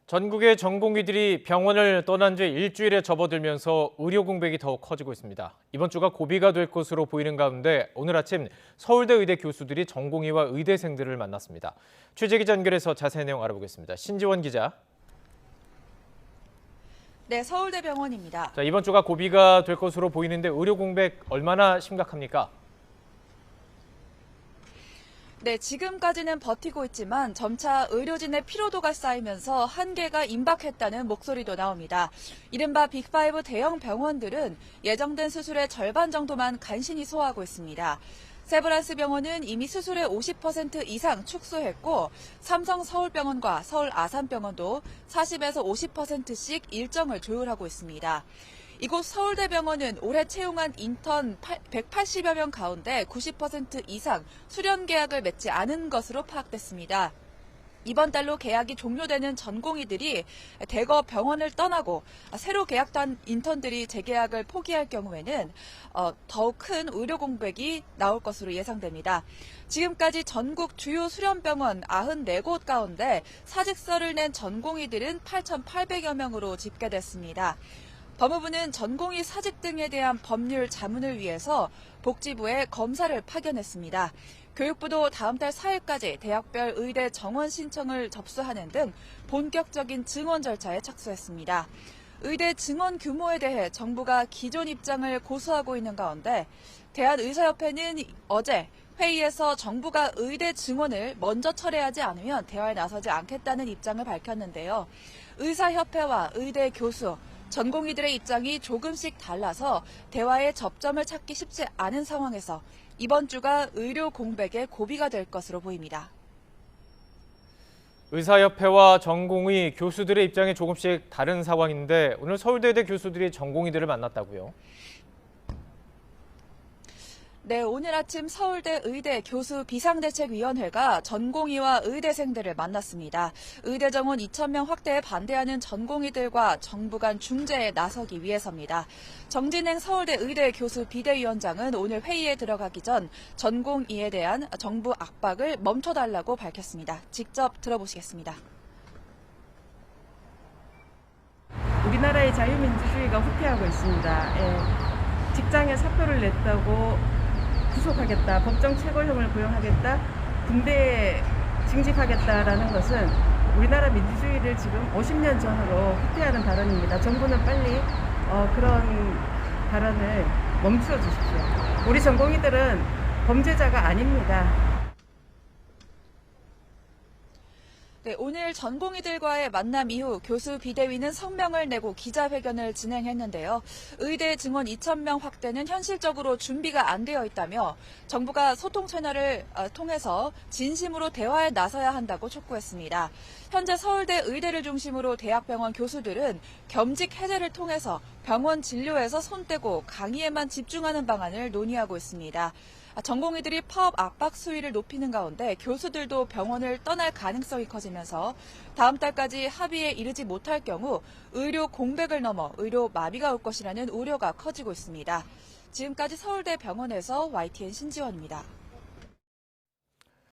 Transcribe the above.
전국의 전공의들이 병원을 떠난 지 일주일에 접어들면서 의료 공백이 더욱 커지고 있습니다. 이번 주가 고비가 될 것으로 보이는 가운데 오늘 아침 서울대 의대 교수들이 전공의와 의대생들을 만났습니다. 취재기자 연결해서 자세한 내용 알아보겠습니다. 신지원 기자. 네, 서울대병원입니다. 이번 주가 고비가 될 것으로 보이는데 의료 공백 얼마나 심각합니까? 네, 지금까지는 버티고 있지만 점차 의료진의 피로도가 쌓이면서 한계가 임박했다는 목소리도 나옵니다. 이른바 빅5 대형 병원들은 예정된 수술의 절반 정도만 간신히 소화하고 있습니다. 세브란스 병원은 이미 수술의 50% 이상 축소했고 삼성 서울병원과 서울 아산병원도 40에서 50%씩 일정을 조율하고 있습니다. 이곳 서울대병원은 올해 채용한 인턴 180여 명 가운데 90% 이상 수련 계약을 맺지 않은 것으로 파악됐습니다. 이번 달로 계약이 종료되는 전공의들이 대거 병원을 떠나고 새로 계약한 인턴들이 재계약을 포기할 경우에는 더욱 큰 의료 공백이 나올 것으로 예상됩니다. 지금까지 전국 주요 수련병원 94곳 가운데 사직서를 낸 전공의들은 8,800여 명으로 집계됐습니다. 법무부는 전공의 사직 등에 대한 법률 자문을 위해서 복지부에 검사를 파견했습니다. 교육부도 다음 달 4일까지 대학별 의대 정원 신청을 접수하는 등 본격적인 증원 절차에 착수했습니다. 의대 증원 규모에 대해 정부가 기존 입장을 고수하고 있는 가운데 대한의사협회는 어제 회의에서 정부가 의대 증원을 먼저 철회하지 않으면 대화에 나서지 않겠다는 입장을 밝혔는데요. 의사협회와 의대 교수, 전공의들의 입장이 조금씩 달라서 대화의 접점을 찾기 쉽지 않은 상황에서 이번 주가 의료 공백의 고비가 될 것으로 보입니다. 의사협회와 전공의, 교수들의 입장이 조금씩 다른 상황인데 오늘 서울대의대 교수들이 전공의들을 만났다고요? 네, 오늘 아침 서울대 의대 교수 비상대책위원회가 전공의와 의대생들을 만났습니다. 의대 정원 2,000명 확대에 반대하는 전공의들과 정부 간 중재에 나서기 위해서입니다. 정진행 서울대 의대 교수 비대위원장은 오늘 회의에 들어가기 전 전공의에 대한 정부 압박을 멈춰달라고 밝혔습니다. 직접 들어보시겠습니다. 우리나라의 자유민주주의가 후퇴하고 있습니다. 직장에 사표를 냈다고 구속하겠다, 법정 최고형을 구형하겠다, 군대에 징집하겠다라는 것은 우리나라 민주주의를 지금 50년 전으로 후퇴하는 발언입니다. 정부는 빨리 그런 발언을 멈추어 주십시오. 우리 전공의들은 범죄자가 아닙니다. 네, 오늘 전공의들과의 만남 이후 교수 비대위는 성명을 내고 기자회견을 진행했는데요. 의대 증원 2,000명 확대는 현실적으로 준비가 안 되어 있다며 정부가 소통 채널을 통해서 진심으로 대화에 나서야 한다고 촉구했습니다. 현재 서울대 의대를 중심으로 대학병원 교수들은 겸직 해제를 통해서 병원 진료에서 손 떼고 강의에만 집중하는 방안을 논의하고 있습니다. 전공의들이 파업 압박 수위를 높이는 가운데 교수들도 병원을 떠날 가능성이 커지면서 다음 달까지 합의에 이르지 못할 경우 의료 공백을 넘어 의료 마비가 올 것이라는 우려가 커지고 있습니다. 지금까지 서울대 병원에서 YTN 신지원입니다.